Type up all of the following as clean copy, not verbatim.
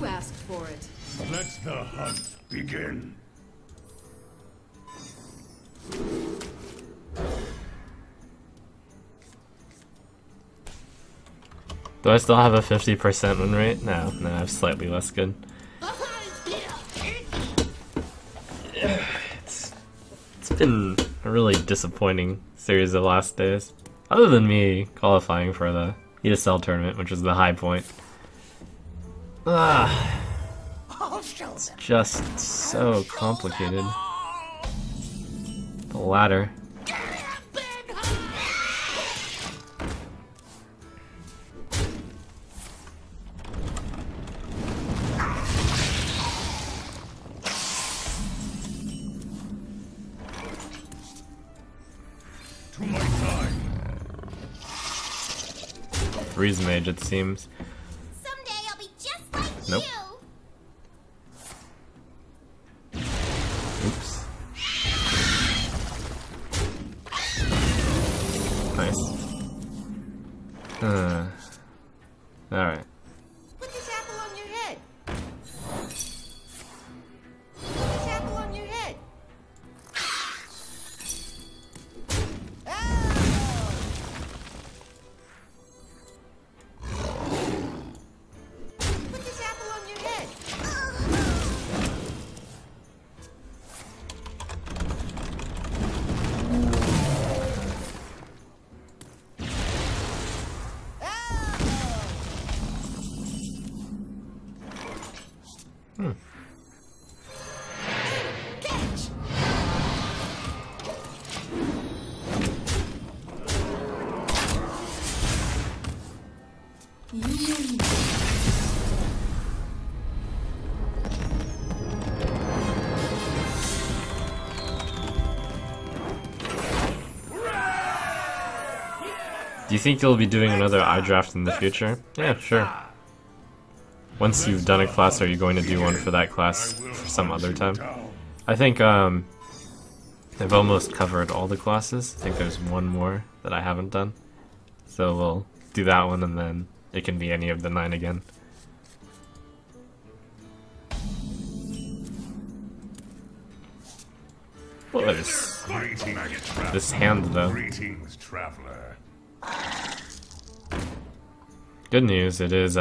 You asked for it. Let the hunt begin. Do I still have a 50% win rate? No, I have slightly less good. It's been a really disappointing series of last days. Other than me qualifying for the ESL tournament, which was the high point. It's just so complicated. The ladder. Freeze Mage, it seems. Someday I'll be just like Nope. you. Oops. Nice. Alright. Put this apple on your head. Put this apple on your head. Put this apple on your head. Catch. Do you think you'll be doing another iDraft in the future? Yeah, sure. Once you've done a class, are you going to do one for that class for some other time? I think I've almost covered all the classes. I think there's one more that I haven't done. So we'll do that one and then it can be any of the 9 again. What is this hand though? Greetings, traveler. Good news, it is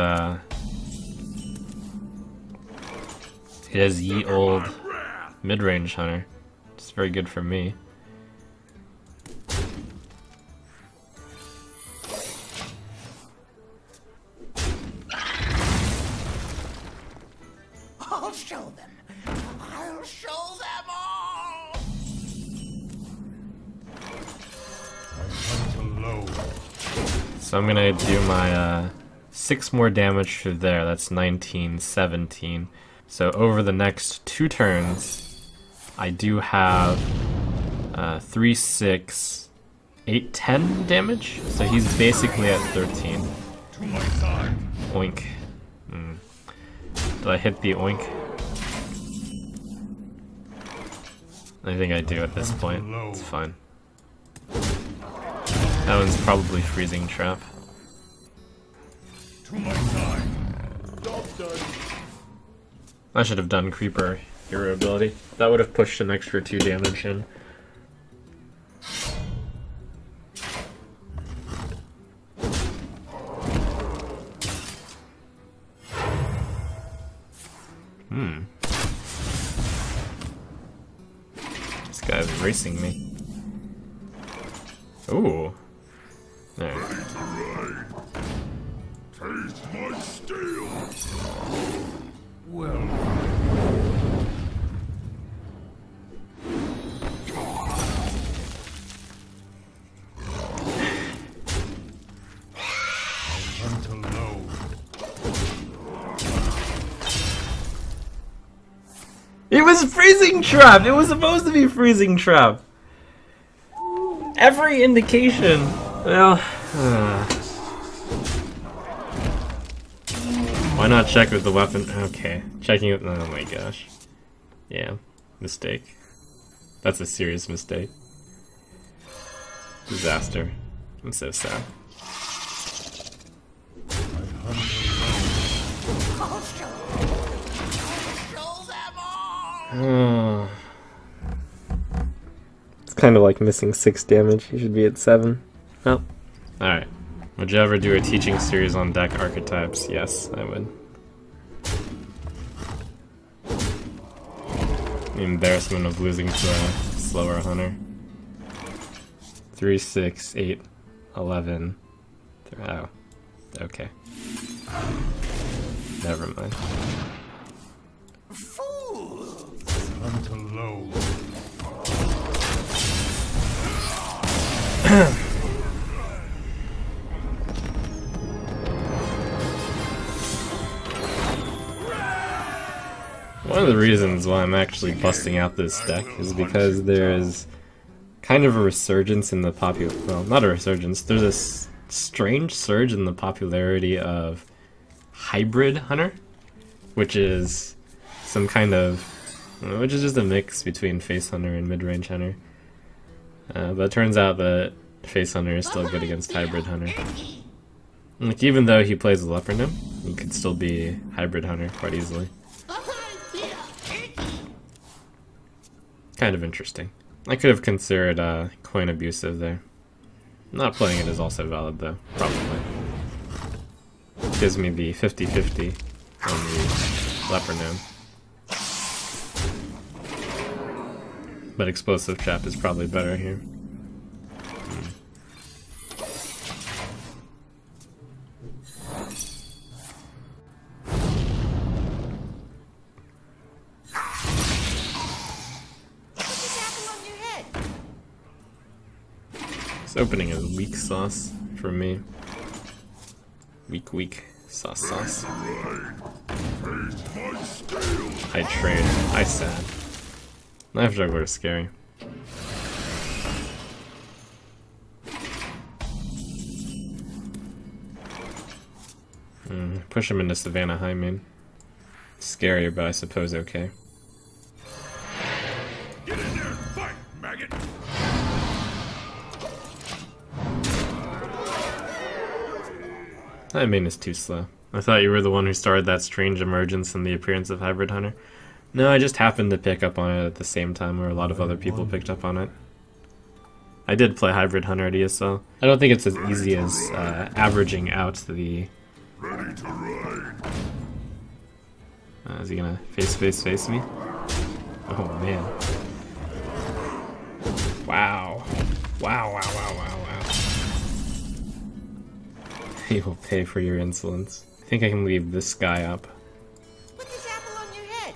ye old Midrange Hunter. It's very good for me. I'll show them. I'll show them all. Hunt alone. So I'm gonna do my 6 more damage through there. That's 19, 17. So over the next 2 turns, I do have 3, 6, 8, 10 damage. So he's basically at 13. To my side. Oink. Did I hit the oink? I think I do at this point. It's fine. That one's probably freezing trap. To my side. I should have done creeper hero ability. That would have pushed an extra 2 damage in. This guy's racing me. Ooh. There. Taste my steel. Well. Hunt alone. It was freezing trap! It was supposed to be freezing trap! Every indication! Well, why not check with the weapon? Okay, checking it. Oh my gosh. Yeah, mistake. That's a serious mistake. Disaster. I'm so sad. I hunt alone. show them all. Oh. It's kind of like missing 6 damage. He should be at 7. Oh. Alright. Would you ever do a teaching series on deck archetypes? Yes, I would. The embarrassment of losing to a slower hunter. 3, 6, 8, 11. Oh. Okay. Never mind. Unto low. One of the reasons why I'm actually busting out this deck is because there is kind of a resurgence in the well, not a resurgence, there's this strange surge in the popularity of Hybrid Hunter, which is some kind of, which is just a mix between Face Hunter and Midrange Hunter. But it turns out that Face Hunter is still good against Hybrid Hunter. Like, even though he plays a Leopard Gnome, he could still be Hybrid Hunter quite easily. Kind of interesting. I could have considered coin abusive there. Not playing it is also valid though, probably. Gives me the 50-50 on the Leopard Gnome. But Explosive Trap is probably better here. This opening is weak sauce for me. Weak sauce. I trade. I sad. Knife Juggler is scary. Push him into Savannah High Main. Scary, but I suppose okay. Get in there, fight, maggot. High Main is too slow. I thought you were the one who started that strange emergence in the appearance of Hybrid Hunter. No, I just happened to pick up on it at the same time where a lot of other people picked up on it. I did play Hybrid Hunter at ESL. I don't think it's as easy as averaging out the... Ready to ride. Is he gonna face me? Oh man. Wow. Wow. You will pay for your insolence. I think I can leave this guy up. Put this apple on your head.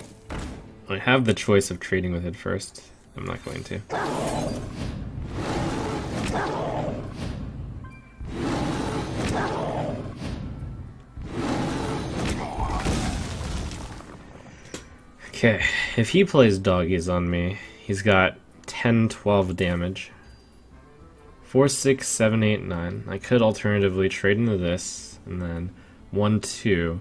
I have the choice of trading with it first. I'm not going to. Okay, if he plays doggies on me, he's got 10, 12 damage. 4, 6, 7, 8, 9. I could alternatively trade into this, and then 1, 2.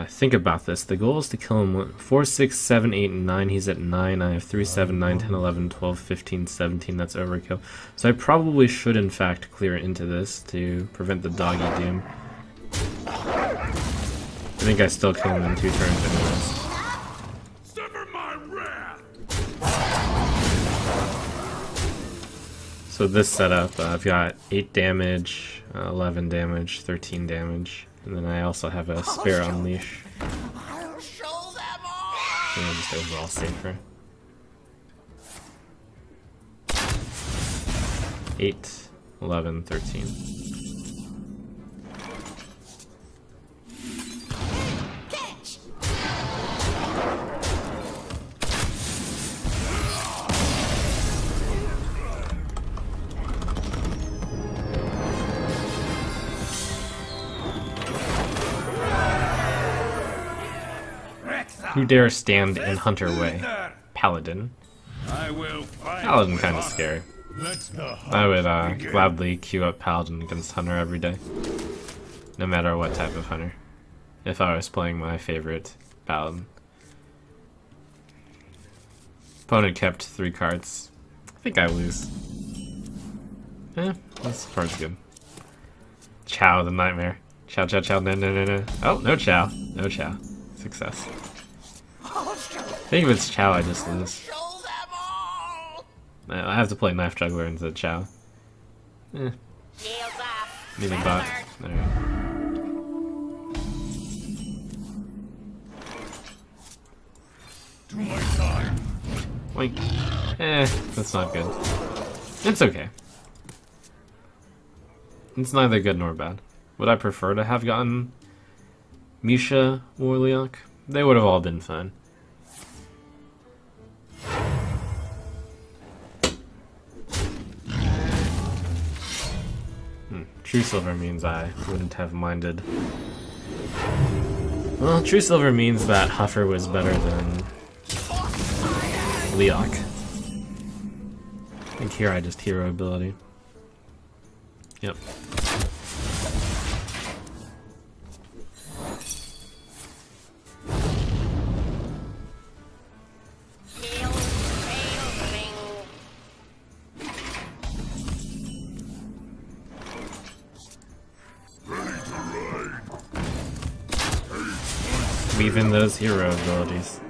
Think about this. The goal is to kill him 4, 6, 7, 8, and 9. He's at 9. I have 3, 7, 9, 10, 11, 12, 15, 17. That's overkill. So I probably should, in fact, clear into this to prevent the doggy doom. I think I still kill him in 2 turns anyways. Sever my wrath. So this setup, I've got 8 damage, 11 damage, 13 damage, and then I also have a spare unleash. I'll show them all. And just overall safer. 8, 11, 13. Catch. Who dare stand in Hunter way? Paladin. I will fight. Paladin kind of scary. Let's the I would begin. gladly queue up Paladin against Hunter every day. No matter what type of Hunter. If I was playing my favorite Paladin. Opponent kept 3 cards. I think I lose. This card's good. Chow the Nightmare. Chow, chow, chow, no, no, no, no. Oh, no chow. No chow. Success. I'll show, I think if it's chow, I just lose. show them all. I have to play Knife Juggler instead of chow. Shields up. Need a bot. Alright. To my side. Wink. That's not good. It's okay. It's neither good nor bad. Would I prefer to have gotten Misha Warliok? They would have all been fine. True Silver means I wouldn't have minded. Well, True Silver means that Huffer was better than Leok. I think here I just hero ability. Yep. Weave in those hero abilities.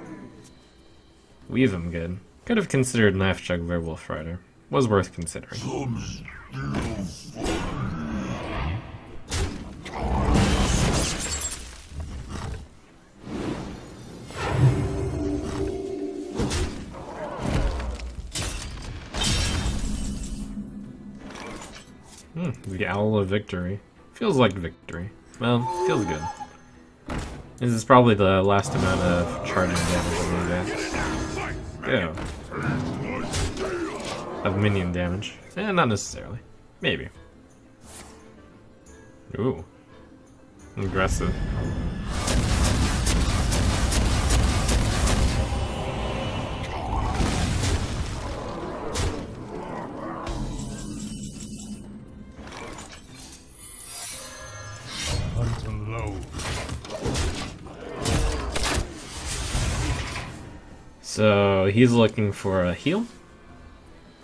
Weave them good. Could have considered Knife Juggler Wolf Rider. Was worth considering. The Owl of Victory. Feels like victory. Well, feels good. This is probably the last amount of charging damage I'm gonna get. Of minion damage. Not necessarily. Maybe. Ooh. Aggressive. Hunter low. So he's looking for a heal,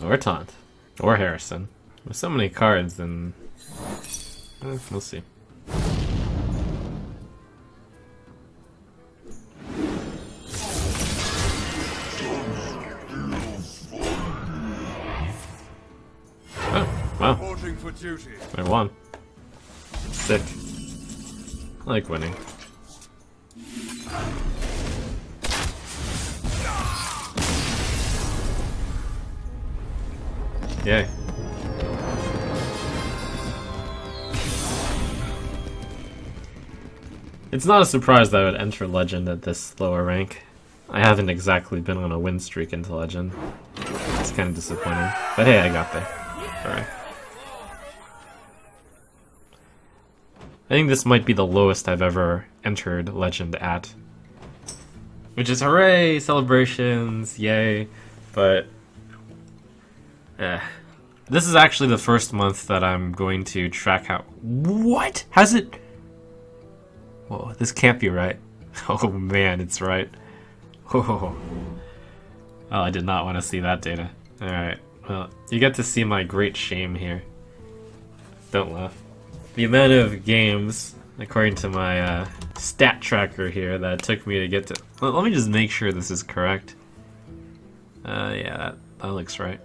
or taunt, or Harrison. With so many cards, then we'll see. Oh, wow! Reporting for duty. I won. Sick. I like winning. Yay. It's not a surprise that I would enter Legend at this lower rank. I haven't exactly been on a win streak into Legend. It's kind of disappointing. But hey, I got there. Alright. I think this might be the lowest I've ever entered Legend at. Which is hooray! Celebrations! Yay! But this is actually the first month that I'm going to track how— What? Has it— Whoa, this can't be right. Oh man, it's right. Oh, I did not want to see that data. Alright, well, you get to see my great shame here. Don't laugh. The amount of games, according to my stat tracker here, that it took me to get to— let me just make sure this is correct. Yeah, that looks right.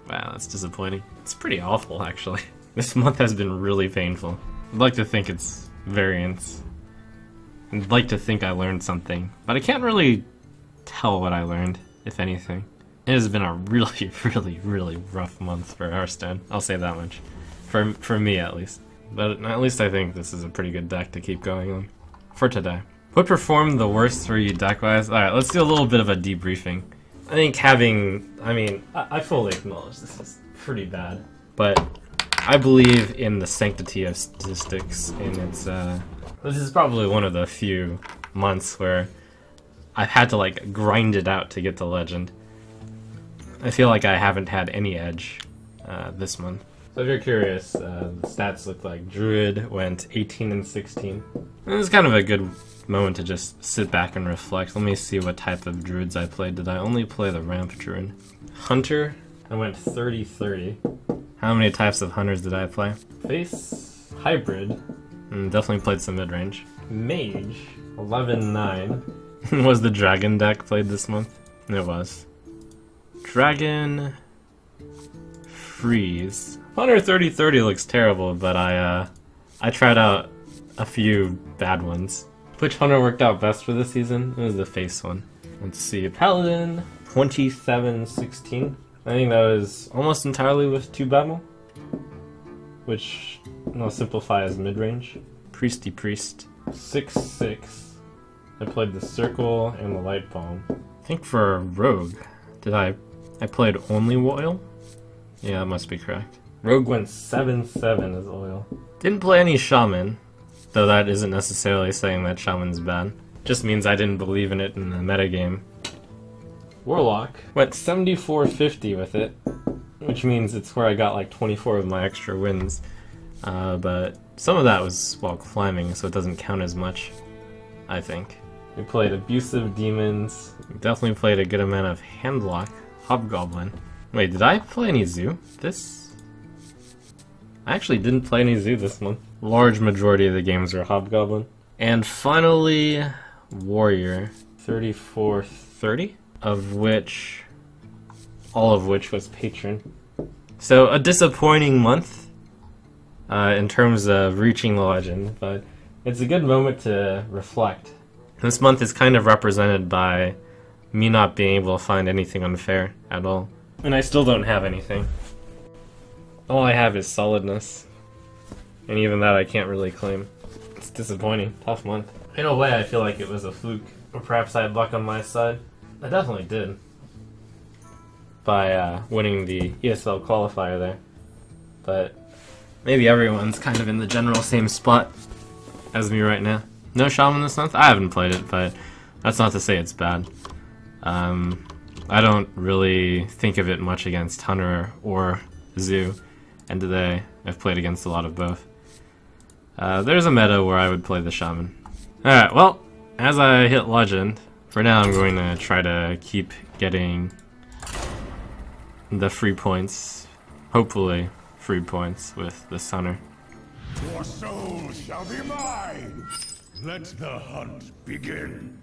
Wow, that's disappointing. It's pretty awful, actually. This month has been really painful. I'd like to think it's variance. I'd like to think I learned something, but I can't really tell what I learned, if anything. It has been a really, really, really rough month for Hearthstone. I'll say that much. For me, at least. But at least I think this is a pretty good deck to keep going on. For today. What performed the worst for you deck-wise? Alright, let's do a little bit of a debriefing. I think having— I fully acknowledge this is pretty bad, but I believe in the sanctity of statistics, and it's, this is probably one of the few months where I've had to, like, grind it out to get to Legend. I feel like I haven't had any edge, this month. So if you're curious, the stats look like Druid went 18 and 16. And it's kind of a good moment to just sit back and reflect. Let me see what type of Druids I played. Did I only play the Ramp Druid? Hunter, I went 30-30. How many types of Hunters did I play? Face, Hybrid, Definitely played some mid-range. Mage, 11-9. Was the dragon deck played this month? It was. Dragon... Freeze. Hunter 30-30 looks terrible, but I tried out a few bad ones. Which Hunter worked out best for this season? It was the face one. Let's see, Paladin, 27-16. I think that was almost entirely with 2 battle, which I'll simplify as mid-range. Priesty Priest, 6-6. I played the Circle and the Light Bomb. I think for Rogue, I played only Oil? Yeah, that must be correct. Rogue went 7-7 as Oil. Didn't play any Shaman, though that isn't necessarily saying that Shaman's bad. Just means I didn't believe in it in the metagame. Warlock went 74-50 with it, which means it's where I got like 24 of my extra wins. But some of that was while climbing, so it doesn't count as much, I think. We played Abusive Demons. We definitely played a good amount of Handlock. Hobgoblin. Wait, did I play any Zoo? I actually didn't play any Zoo this month. Large majority of the games were Hobgoblin. And finally, Warrior. 34-30, all of which was Patron. So a disappointing month in terms of reaching the legend, but it's a good moment to reflect. This month is kind of represented by me not being able to find anything unfair at all. And I still don't have anything. All I have is solidness. And even that I can't really claim. It's disappointing. Tough month. In a way, I feel like it was a fluke. Or perhaps I had luck on my side. I definitely did. By winning the ESL qualifier there. But maybe everyone's kind of in the general same spot as me right now. No Shaman this month? I haven't played it, but that's not to say it's bad. I don't really think of it much against Hunter or Zoo, and today I've played against a lot of both. There's a meta where I would play the Shaman. Alright, well, as I hit Legend, for now I'm going to try to keep getting the free points, hopefully free points with this Hunter. Your soul shall be mine! Let the hunt begin!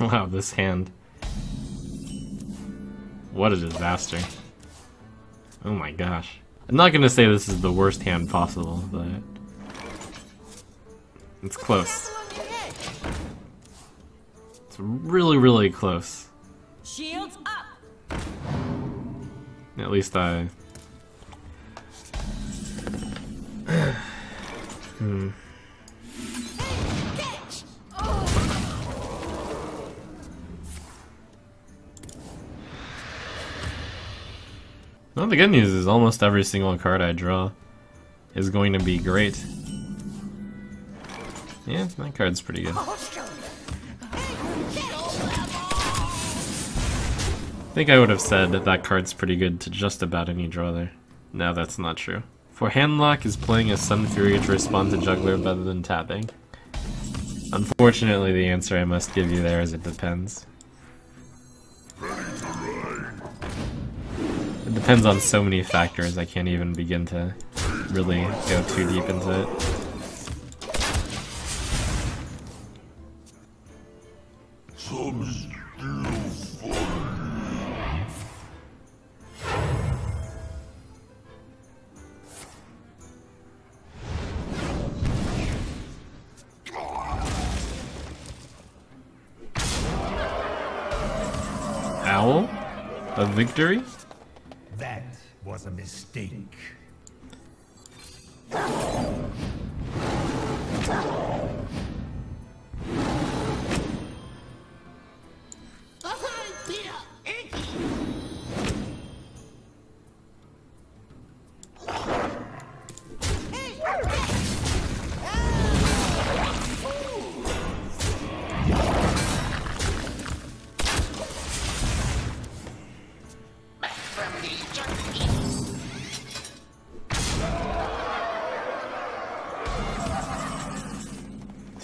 Wow, this hand. What a disaster. Oh my gosh. I'm not gonna say this is the worst hand possible, but it's close. It's really, really close. Shields up. At least I... Well, the good news is almost every single card I draw is going to be great. Yeah, that card's pretty good. I think I would have said that that card's pretty good to just about any draw there. No, that's not true. For Handlock is playing a Sun Fury to respond to Juggler better than tapping. Unfortunately, the answer I must give you there is it depends. It depends on so many factors, I can't even begin to really go too deep into it. Owl? A victory? That was a mistake.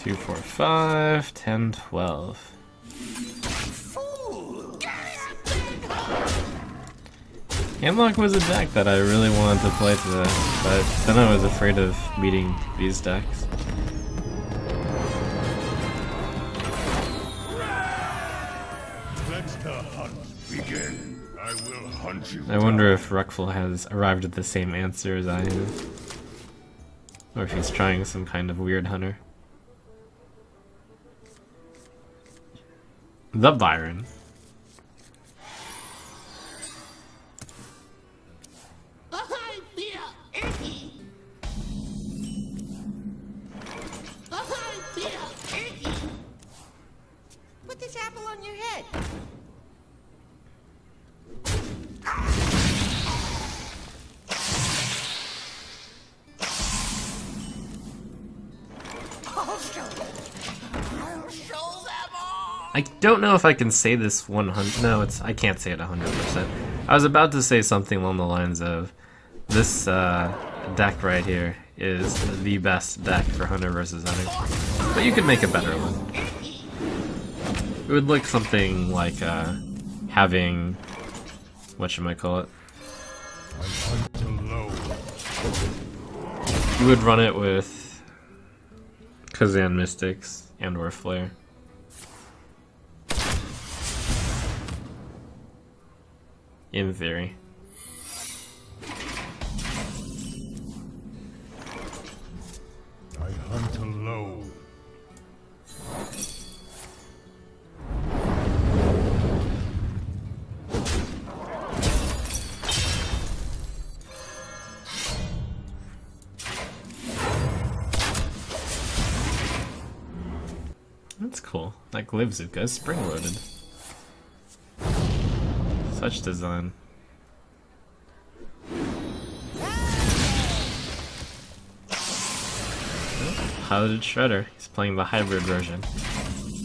Two, 4, 5, 10, 12. Fool! Handlock was a deck that I really wanted to play today, but then I was afraid of meeting these decks. Let the hunt begin. I will hunt you. I wonder if Reckful has arrived at the same answer as I have. Or if he's trying some kind of weird hunter. The Byron. I feel icky. I feel icky. Put this apple on your head. I'll show them. I'll show them all. I don't know if I can say this 100. No, I can't say it 100%. I was about to say something along the lines of this deck right here is the best deck for Hunter versus Hunter, but you could make a better one. It would look something like having whatchamacallit. You would run it with Kazan Mystics and or Flare. In theory. I hunt alone. That's cool. That Glivzuka is spring-loaded. Such design. Piloted Shredder. He's playing the hybrid version.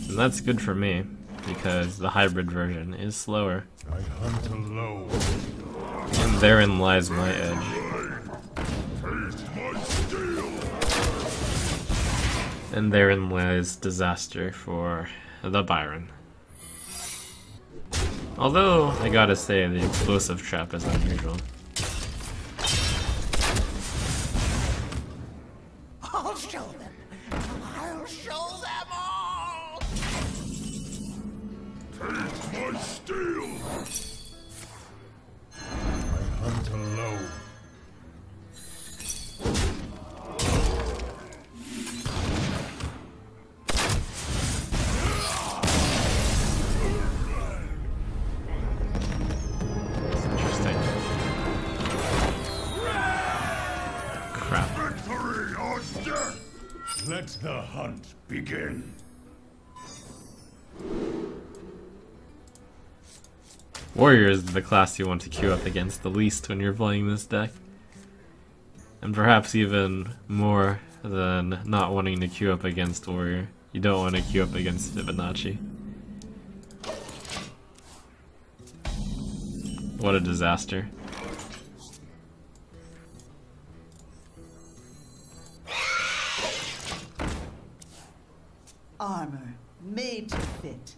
And that's good for me, because the hybrid version is slower. I hunt alone. And therein lies my edge. Taste my steel. And therein lies disaster for the Byron. Although, I gotta say, the explosive trap is unusual. I'll show them. I'll show them all. Taste my steel. I hunt alone. Interesting. Crap. Victory or death! Let the hunt begin. Warrior is the class you want to queue up against the least when you're playing this deck. And perhaps even more than not wanting to queue up against Warrior, you don't want to queue up against Fibonacci. What a disaster. Armor made to fit.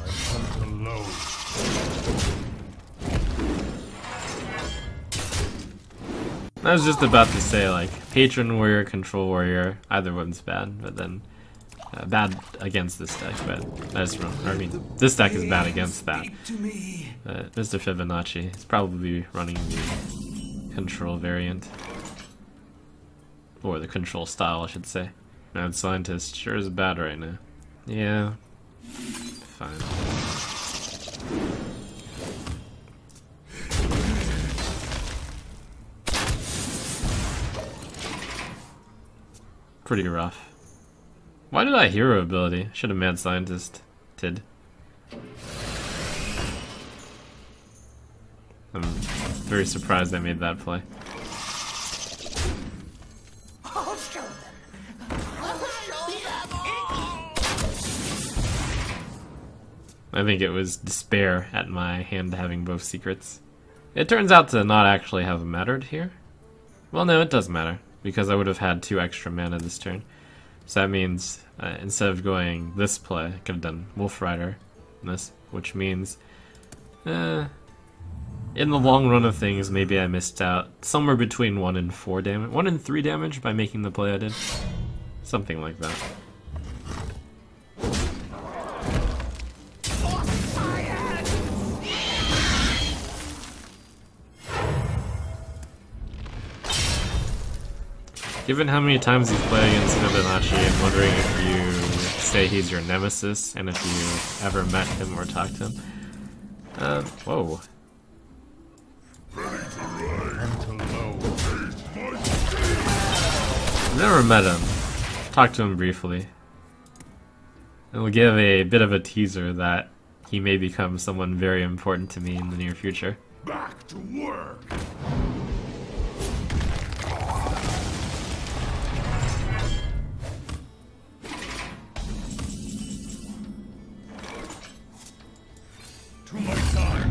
I hunt alone. I was just about to say, like, Patron Warrior, Control Warrior, either one's bad, but then bad against this deck, but that's wrong. I mean, this deck is bad against that. Mr. Fibonacci is probably running the Control variant. Or the Control style, I should say. Mad Scientist sure is bad right now. Yeah. Fine. Pretty rough. Why did I hero ability? Should have Mad Scientist-ted. I'm very surprised I made that play. I'll show them. I'll show them all. I think it was despair at my hand having both secrets. It turns out to not actually have mattered here. Well, no, it does matter, because I would have had 2 extra mana this turn. So that means, instead of going this play, I could have done Wolf Rider, this, which means, in the long run of things, maybe I missed out somewhere between 1 and 4 damage, 1 and 3 damage by making the play I did, something like that. Given how many times you play against Fibonacci, I'm wondering if you say he's your nemesis, and if you ever met him or talked to him. Whoa. Never met him. Talked to him briefly. And we'll give a bit of a teaser that he may become someone very important to me in the near future. Back to work. To my side.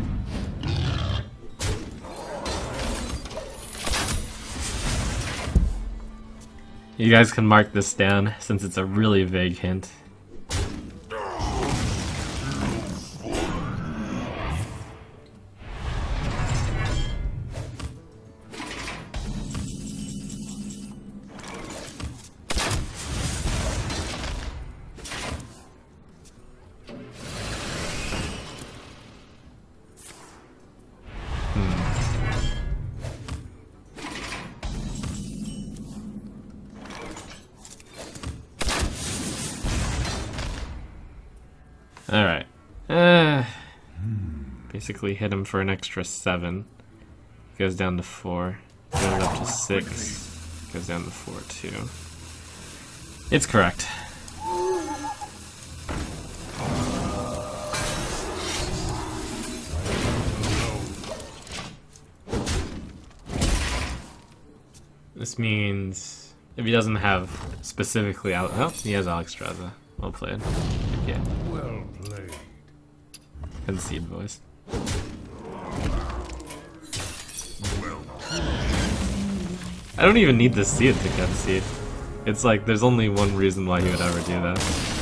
You guys can mark this down since it's a really vague hint. Alright. Basically hit him for an extra 7. Goes down to 4. Goes up to 6. Goes down to 4 too. It's correct. This means if he doesn't have specifically oh, he has Alexstrasza. Well played. Yeah. Well played. Concede voice. I don't even need to see it to concede. It's like there's only one reason why he would ever do that.